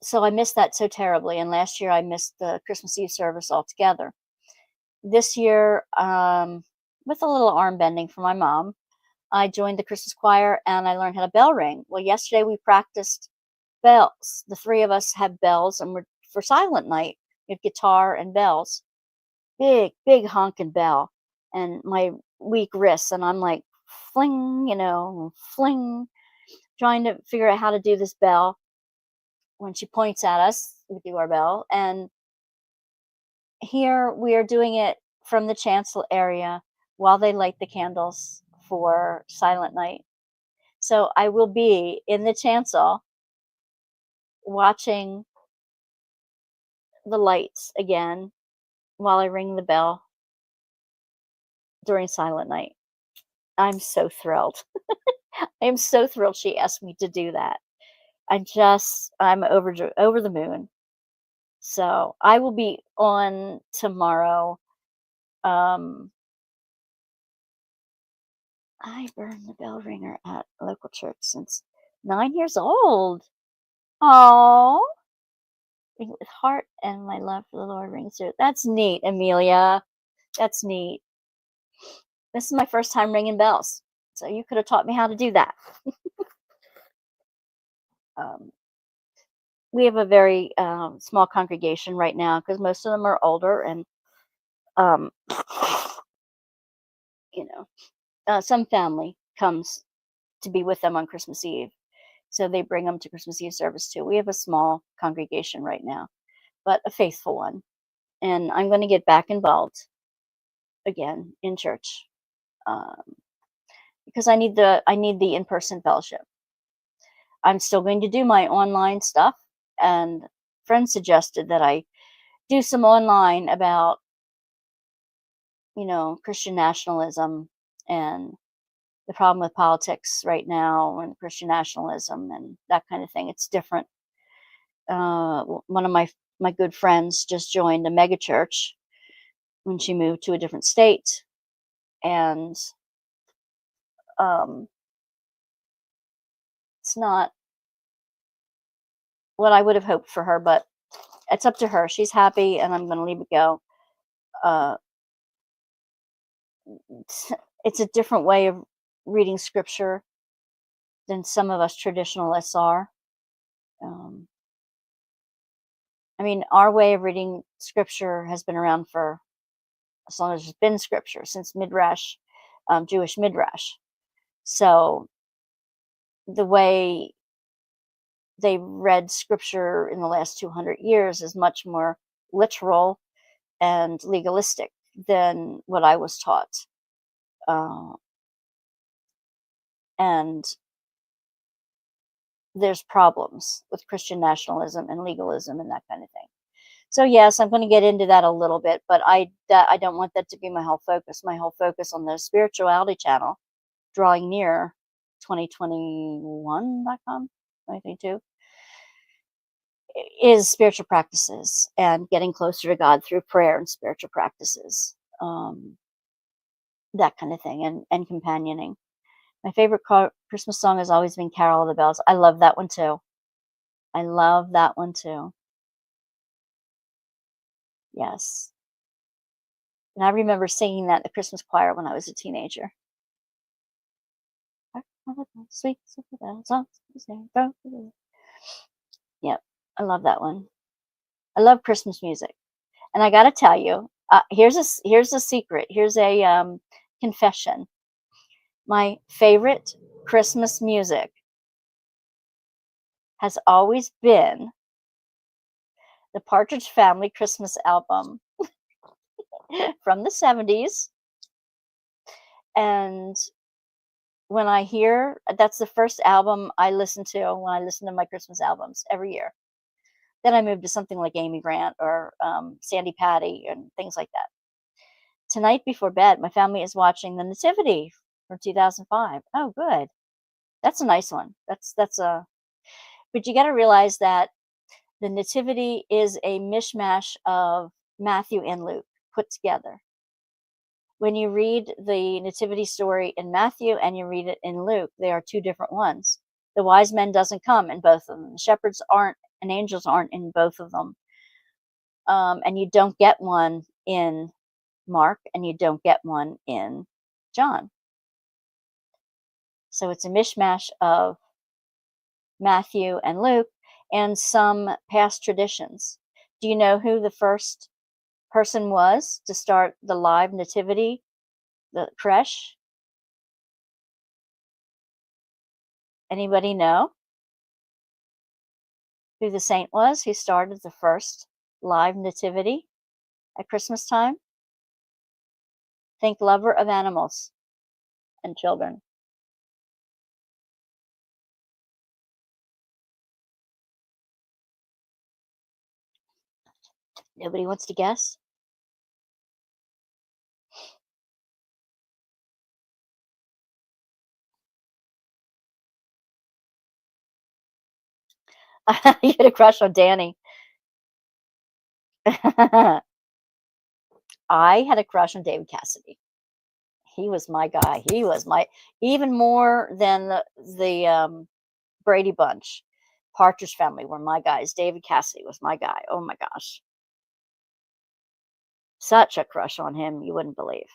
Speaker 1: so I missed that so terribly, and last year I missed the Christmas Eve service altogether. This year, with a little arm bending from my mom, I joined the Christmas choir and I learned how to bell ring. Well, yesterday we practiced bells. The three of us have bells, and we're for Silent Night. We have guitar and bells. Big, big honking bell. And my weak wrists, and I'm like, fling, fling, trying to figure out how to do this bell. When she points at us, we do our bell. And here we are doing it from the chancel area while they light the candles for Silent Night. So I will be in the chancel watching the lights again while I ring the bell during Silent Night. I'm so thrilled. I am so thrilled she asked me to do that. I'm over the moon. So I will be on tomorrow. I burned the bell ringer at a local church since 9 years old. Oh, with heart and my love for the Lord rings through. That's neat, Amelia. That's neat. This is my first time ringing bells, so you could have taught me how to do that. We have a very small congregation right now because most of them are older, and um, some family comes to be with them on Christmas Eve, so they bring them to Christmas Eve service too. We have a small congregation right now, but a faithful one, and I'm going to get back involved again in church because I need the in-person fellowship. I'm still going to do my online stuff, and friends suggested that I do some online about Christian nationalism and the problem with politics right now and Christian nationalism and that kind of thing. It's different. One of my good friends just joined a mega church when she moved to a different state, and it's not what I would have hoped for her, but it's up to her. She's happy, and I'm going to leave it go. It's a different way of reading scripture than some of us traditionalists are. I mean, our way of reading scripture has been around for as long as there's been scripture, since Midrash, Jewish Midrash. So the way they read scripture in the last 200 years is much more literal and legalistic than what I was taught. And there's problems with Christian nationalism and legalism and that kind of thing. So yes, I'm going to get into that a little bit, but I don't want that to be my whole focus. My whole focus on the spirituality channel, drawing near 2021.com, 2022, is spiritual practices and getting closer to God through prayer and spiritual practices, that kind of thing, and companioning. My favorite Christmas song has always been Carol of the Bells. I love that one too. Yes. And I remember singing that in the Christmas choir when I was a teenager. Sweet, yep, I love that one. I love Christmas music, and I got to tell you, here's a secret. Here's a confession. My favorite Christmas music has always been the Partridge Family Christmas album from the 70s. And when I hear, that's the first album I listen to when I listen to my Christmas albums every year. Then I moved to something like Amy Grant or Sandy Patty and things like that. Tonight before bed, my family is watching The Nativity from 2005. Oh, good. That's a nice one. That's a. But you got to realize that The Nativity is a mishmash of Matthew and Luke put together. When you read the Nativity story in Matthew and you read it in Luke, they are two different ones. The wise men doesn't come in both of them. The shepherds aren't, and angels aren't in both of them. And you don't get one in Mark, and you don't get one in John. So it's a mishmash of Matthew and Luke and some past traditions. Do you know who the first person was to start the live nativity, the creche? Anybody know who the saint was who started the first live nativity at Christmas time? Think lover of animals and children. Nobody wants to guess? You had a crush on Danny. I had a crush on David Cassidy. He was my guy. He was my, even more than the Brady Bunch. Partridge Family were my guys. David Cassidy was my guy. Oh my gosh. Such a crush on him, you wouldn't believe.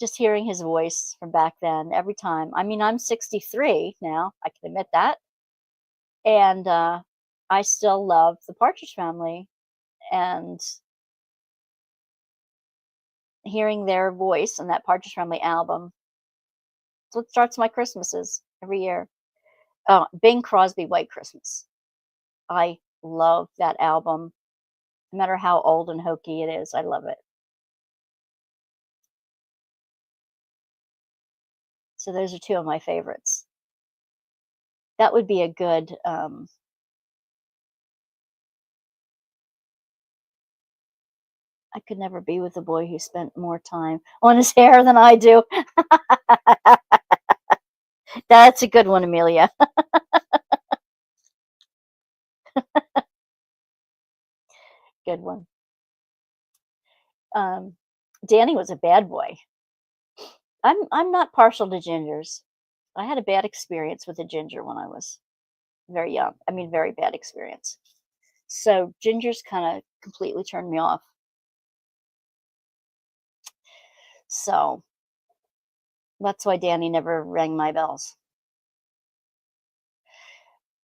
Speaker 1: Just hearing his voice from back then every time. I mean, I'm 63 now, I can admit that. And I still love the Partridge Family. And hearing their voice on that Partridge Family album, it's what starts my Christmases every year. Bing Crosby, White Christmas. I love that album. No matter how old and hokey it is, I love it. So those are two of my favorites. That would be a good I could never be with a boy who spent more time on his hair than I do. That's a good one, Amelia. Good one. Danny was a bad boy. I'm not partial to gingers. I had a bad experience with a ginger when I was very young. I mean, very bad experience. So gingers kind of completely turned me off. So that's why Danny never rang my bells.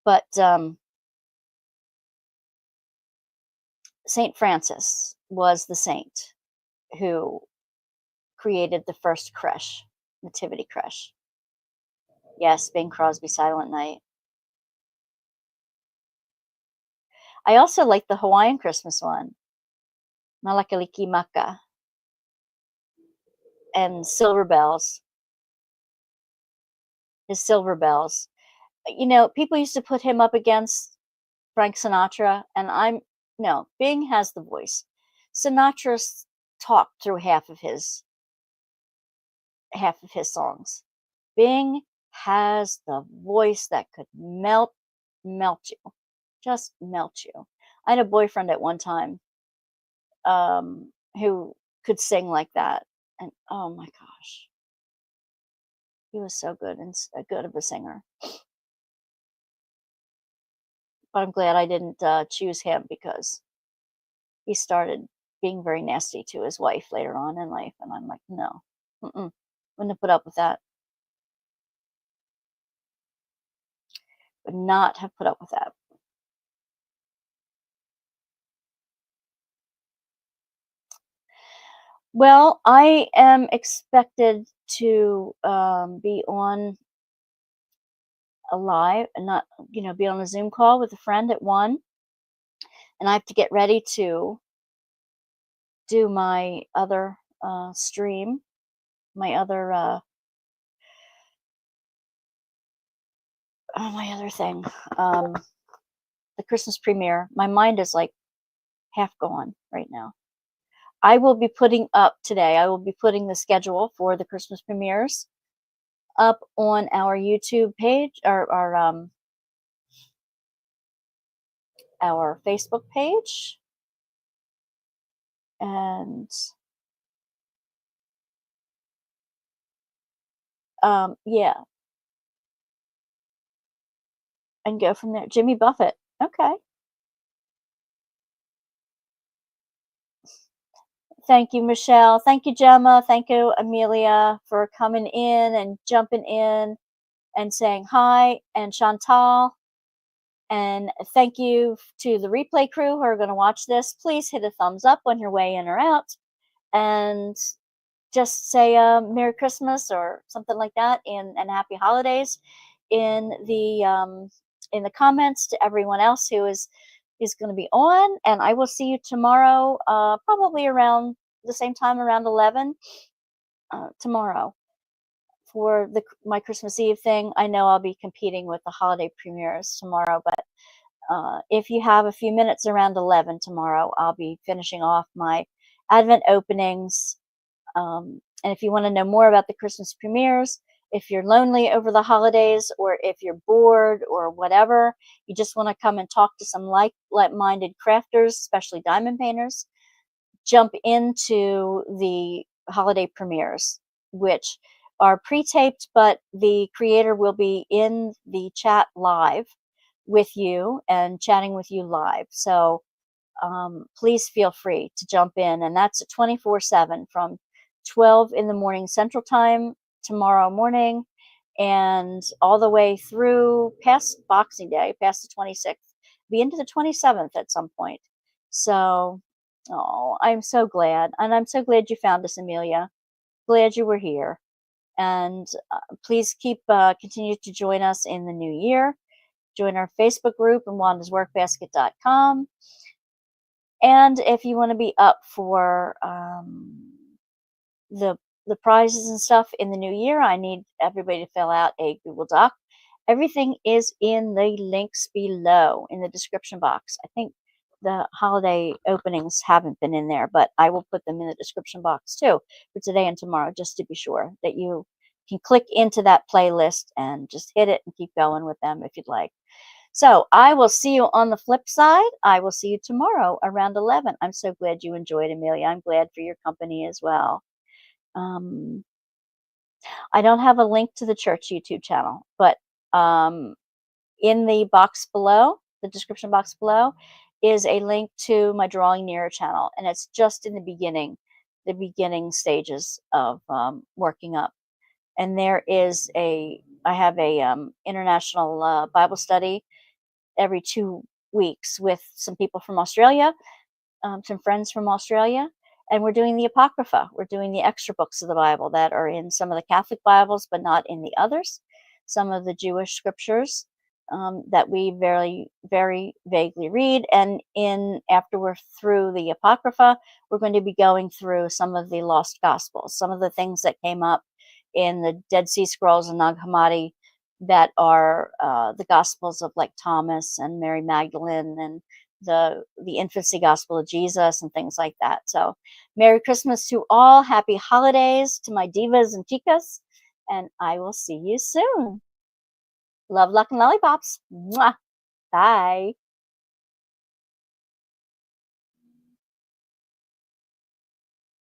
Speaker 1: But Saint Francis was the saint who created the first creche, nativity creche. Yes, Bing Crosby, Silent Night. I also like the Hawaiian Christmas one, Malakaliki Maka, and Silver Bells. His Silver Bells. You know, people used to put him up against Frank Sinatra, and no, Bing has the voice. Sinatra's talked through half of his songs. Bing has the voice that could melt you, just melt you. I had a boyfriend at one time who could sing like that, and oh my gosh, he was so good and good of a singer. But I'm glad I didn't choose him because he started being very nasty to his wife later on in life, and I'm like, no. Mm-mm. Wouldn't have put up with that. Would not have put up with that. Well, I am expected to be on a live and not, be on a Zoom call with a friend at 1. And I have to get ready to do my other stream, my other my other thing, the Christmas premiere. My mind is like half gone right now. I will be putting up today. I will be putting the schedule for the Christmas premieres up on our YouTube page, or our Facebook page, and yeah, and go from there. Jimmy Buffett. Okay. Thank you, Michelle. Thank you, Gemma. Thank you, Amelia, for coming in and jumping in and saying hi, and Chantal. And thank you to the replay crew who are going to watch this. Please hit a thumbs up on your way in or out, and just say Merry Christmas or something like that, and Happy Holidays in the comments to everyone else who is going to be on. And I will see you tomorrow, probably around the same time, around 11 tomorrow, for my Christmas Eve thing. I know I'll be competing with the holiday premieres tomorrow, but if you have a few minutes around 11 tomorrow, I'll be finishing off my Advent openings. And if you want to know more about the Christmas premieres, if you're lonely over the holidays, or if you're bored or whatever, you just want to come and talk to some like-minded crafters, especially diamond painters, jump into the holiday premieres, which are pre-taped, but the creator will be in the chat live with you and chatting with you live. So please feel free to jump in, and that's 24/7 from 12 in the morning Central Time tomorrow morning, and all the way through past Boxing Day, past the 26th, be into the 27th at some point. So, I'm so glad, and I'm so glad you found us, Amelia. Glad you were here, and please continue to join us in the new year. Join our Facebook group and WANDA'S And if you want to be up for the prizes and stuff in the new year, I need everybody to fill out a Google Doc. Everything is in the links below in the description box. I think the holiday openings haven't been in there, but I will put them in the description box too for today and tomorrow, just to be sure that you can click into that playlist and just hit it and keep going with them if you'd like. So I will see you on the flip side. I will see you tomorrow around 11. I'm so glad you enjoyed, Amelia. I'm glad for your company as well. I don't have a link to the church YouTube channel, but in the box below, the description box below, is a link to my Drawing Nearer channel, and it's just in the beginning stages of working up. And there is I have a international Bible study every 2 weeks with some people from Australia, some friends from Australia, and we're doing the Apocrypha. We're doing the extra books of the Bible that are in some of the Catholic Bibles, but not in the others. Some of the Jewish scriptures that we very, very vaguely read. And after we're through the Apocrypha, we're going to be going through some of the lost Gospels, some of the things that came up in the Dead Sea Scrolls and Nag Hammadi that are the Gospels of like Thomas and Mary Magdalene, and the infancy gospel of Jesus and things like that. So Merry Christmas to all. Happy holidays to my divas and chicas. And I will see you soon. Love, luck, and lollipops. Mwah. Bye.